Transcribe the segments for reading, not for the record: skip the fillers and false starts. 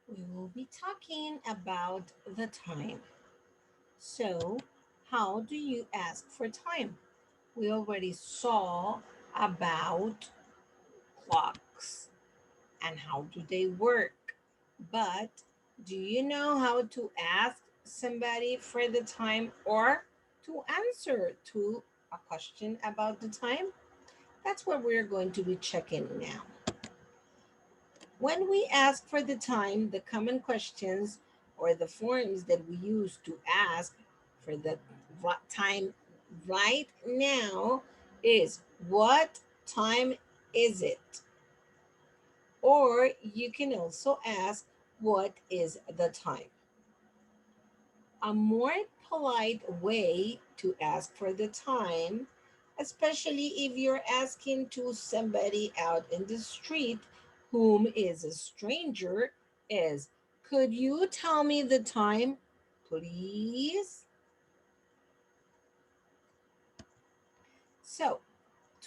We will be talking about the time. So, how do you ask for time? We already saw about clocks and how do they work. But do you know how to ask somebody for the time or to answer to a question about the time? That's what we're going to be checking now. When we ask for the time, the common questions or the forms that we use to ask for the time right now is what time is it? Or you can also ask what is the time? A more polite way to ask for the time, especially if you're asking to somebody out in the street whom is a stranger, is could you tell me the time, please? So,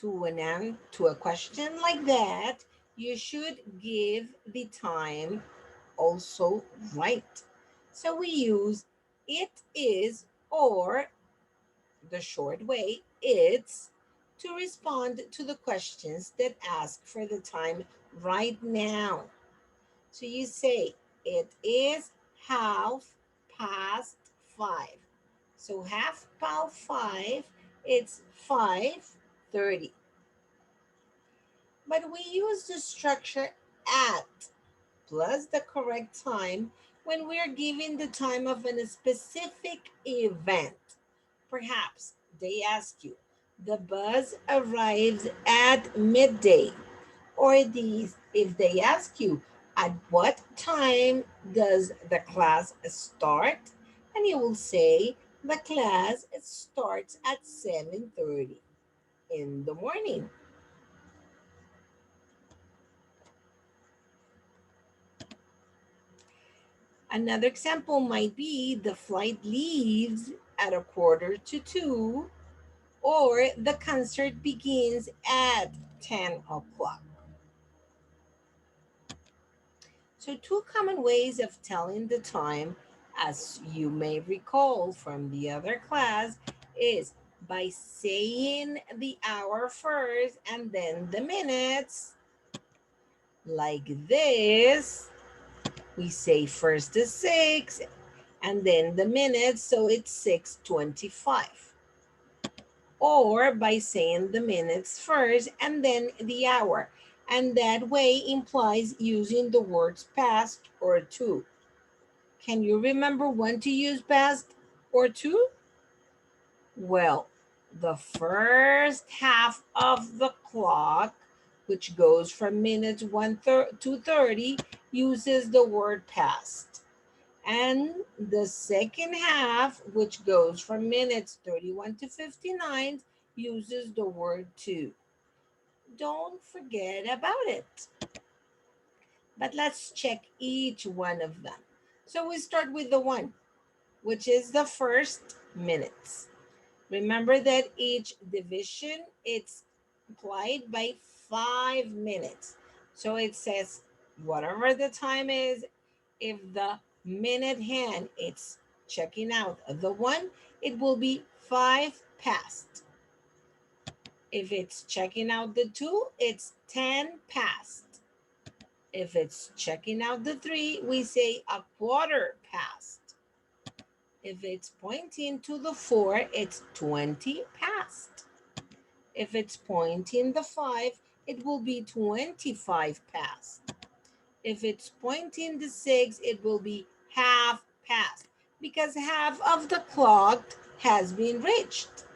to a question like that, you should give the time also right. So we use it is or the short way, it's to respond to the questions that ask for the time right now. So you say, it is half past five. So half past five, it's 5:30. But we use the structure at plus the correct time when we're giving the time of a specific event. Perhaps they ask you, the bus arrives at midday. Or these, if they ask you, at what time does the class start? And you will say, the class starts at 7:30 in the morning. Another example might be the flight leaves at a quarter to two, or the concert begins at 10 o'clock. So, two common ways of telling the time, as you may recall from the other class, is by saying the hour first and then the minutes, like this. We say first the six and then the minutes, so it's 6:25. Or by saying the minutes first and then the hour. And that way implies using the words past or to. Can you remember when to use past or to? Well, the first half of the clock, which goes from minutes 1 to 30, uses the word past. And the second half, which goes from minutes 31 to 59, uses the word to. Don't forget about it. But let's check each one of them. So we start with the one, which is the first minutes. Remember that each division it's applied by 5 minutes. So it says whatever the time is, if the minute hand it's checking out the one, it will be 5 past. If it's checking out the two, it's 10 past. If it's checking out the three, we say a quarter past. If it's pointing to the four, it's 20 past. If it's pointing the five, it will be 25 past. If it's pointing the six, it will be half past because half of the clock has been reached.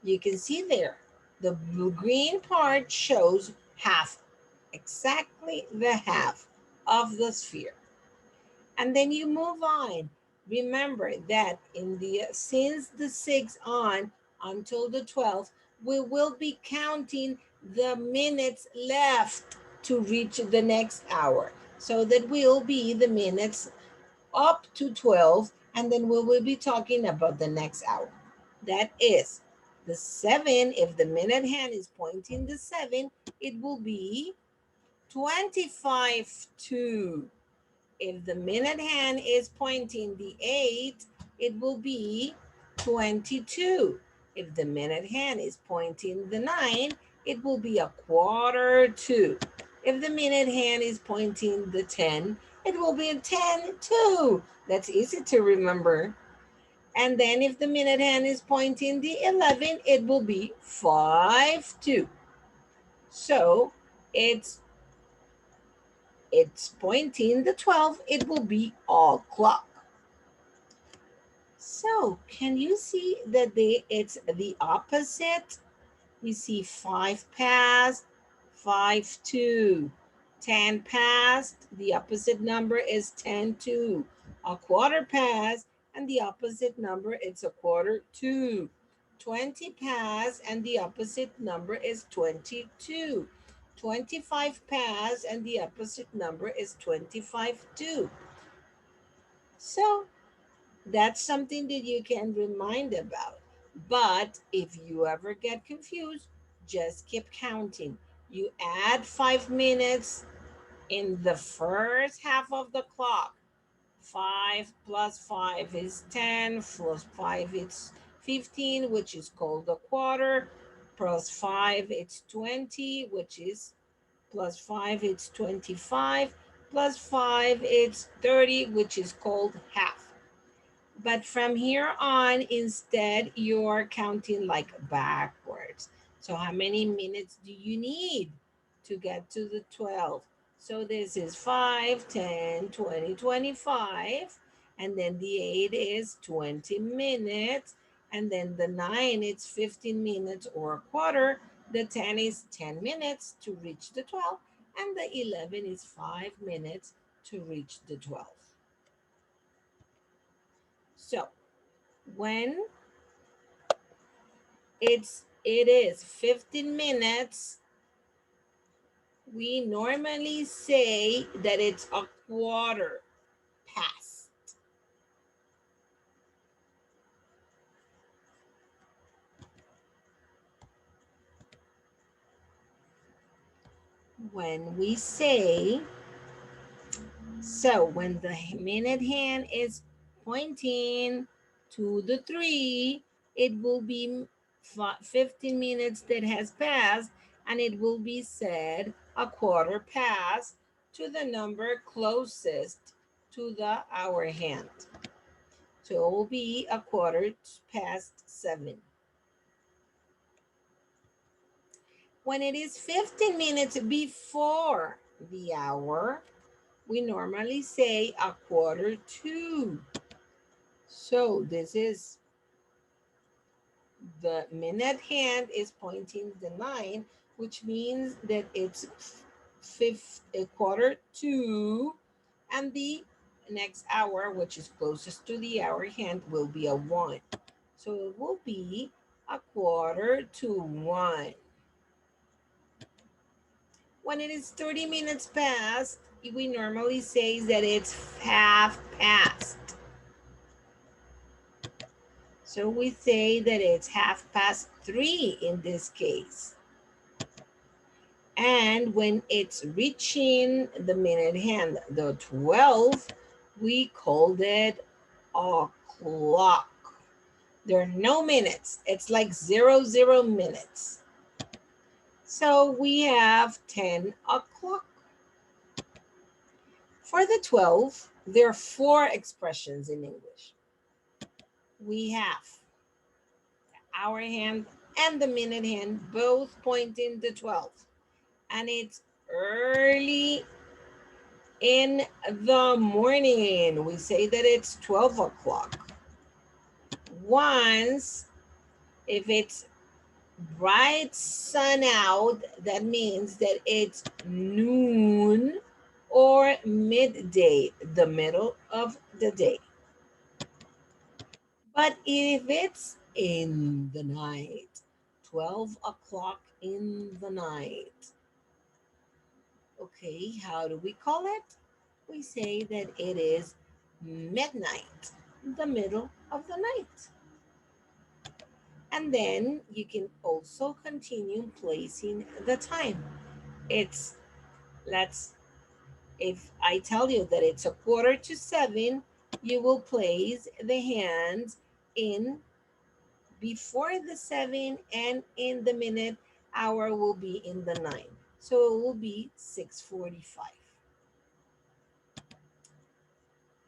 You can see there, the blue green part shows half, exactly the half of the sphere. And then you move on. Remember that in the since the 6 on until the 12th, we will be counting the minutes left to reach the next hour. So that will be the minutes up to 12, and then we will be talking about the next hour. That is the 7. If the minute hand is pointing the 7, it will be 25 to. If the minute hand is pointing the 8, it will be 22. If the minute hand is pointing the 9, it will be a quarter to. If the minute hand is pointing the 10, it will be a 10 to. That's easy to remember. And then if the minute hand is pointing the 11, it will be 5 to. So it's pointing the 12, it will be o'clock. So can you see that it's the opposite? We see 5 past, 5 to. 10 past, the opposite number is 10 to. A quarter past, and the opposite number is a quarter to. 20 past, and the opposite number is 22. 25 past, and the opposite number is 25 to. So that's something that you can remind about. But if you ever get confused, just keep counting. You add 5 minutes in the first half of the clock. 5 plus 5 is 10, plus 5 is 15, which is called a quarter, plus 5 it's 20, which is plus 5 it's 25, plus 5 it's 30, which is called half. But from here on, instead, you're counting like backwards. So how many minutes do you need to get to the 12? So this is 5, 10, 20, 25. And then the 8 is 20 minutes. And then the 9, it's 15 minutes or a quarter. The 10 is 10 minutes to reach the 12. And the 11 is 5 minutes to reach the 12. So when it is 15 minutes, we normally say that it's a quarter past. When we say, so when the minute hand is pointing to the 3, it will be 15 minutes that has passed, and it will be said a quarter past to the number closest to the hour hand. So it will be a quarter past 7. When it is 15 minutes before the hour, we normally say a quarter to. So this is the minute hand is pointing the 9, which means that it's a quarter to, and the next hour, which is closest to the hour hand, will be a 1. So it will be a quarter to 1. When it is 30 minutes past, we normally say that it's half past. So we say that it's 3:30 in this case. And when it's reaching the minute hand, the 12, we called it a clock. There are no minutes. It's like 00 minutes. So we have 10 o'clock. For the 12, there are 4 expressions in English. We have the hour hand and the minute hand both pointing to 12. And it's early in the morning. We say that it's 12 o'clock. Once, if it's bright sun out, that means that it's noon or midday, the middle of the day. But if it's in the night, 12 o'clock in the night, okay, how do we call it? We say that it is midnight, the middle of the night. And then you can also continue placing the time. It's, let's If I tell you that it's a quarter to 7, you will place the hands in before the 7, and in the minute hour will be in the 9. So it will be 6:45.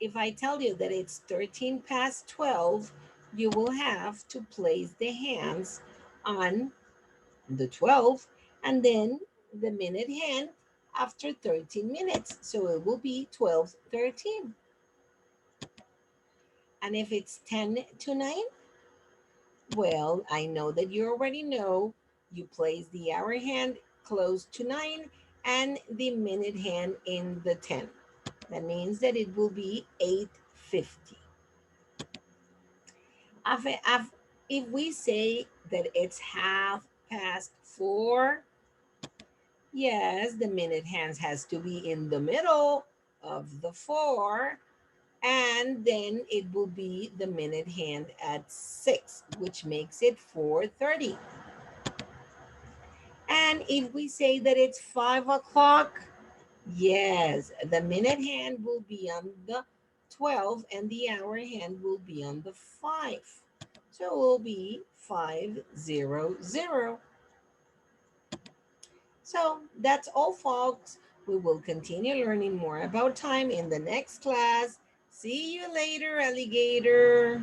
If I tell you that it's 13 past 12, you will have to place the hands on the 12 and then the minute hand after 13 minutes. So it will be 12:13. And if it's 10 to 9, well, I know that you already know. You place the hour hand close to 9 and the minute hand in the 10. That means that it will be 8:50. If we say that it's half past 4, yes, the minute hands has to be in the middle of the 4, and then it will be the minute hand at 6, which makes it 4:30. And if we say that it's 5 o'clock, yes, the minute hand will be on the 12 and the hour hand will be on the 5. So it will be 5:00. So that's all, folks. We will continue learning more about time in the next class. See you later, alligator.